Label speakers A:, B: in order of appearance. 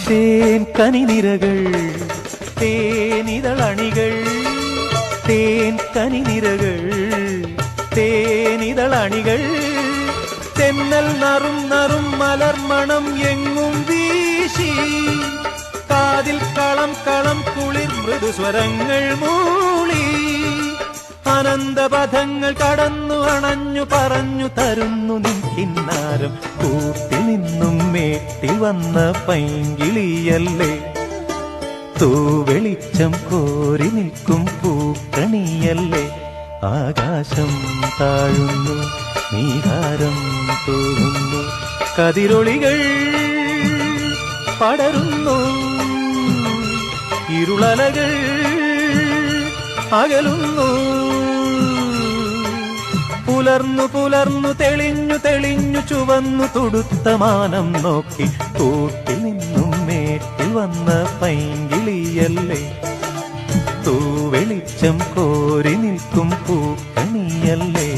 A: തേൻ കനിനിരകൾ തേനിതളണികൾ തേൻ കനിനിരകൾ തേനിതളണികൾ തെന്നൽ നറും നറും മലർമണം എങ്ങും വീശി കാതിൽ കളം കളം കുളിർ മൃദുസ്വരങ്ങൾ മൂളി അനന്തപഥങ്ങൾ കടന്നു അണഞ്ഞു പറഞ്ഞു തരുന്നു നിൻ കിന്നാരം കൂട്ടിൽ നിന്നും മേട്ടിൽ വന്ന പൈങ്കിളിയല്ലേ തൂവെളിച്ചം കോരി നിൽക്കും പൂക്കണിയല്ലേ ആകാശം താഴുന്നു നീഹാരം തൂകുന്നു കതിരൊളികൾ പടരുന്നു ഇരുളലകൾ അകലുന്നു പുലർന്നു പുലർന്നു തെളിഞ്ഞു തെളിഞ്ഞു ചുവന്നു തുടുത്ത മാനം നോക്കി കൂട്ടിൽ നിന്നും മേട്ടിൽ വന്ന പൈങ്കിളിയല്ലേ തൂവെളിച്ചം കോരി നിൽക്കും പൂക്കണിയല്ലേ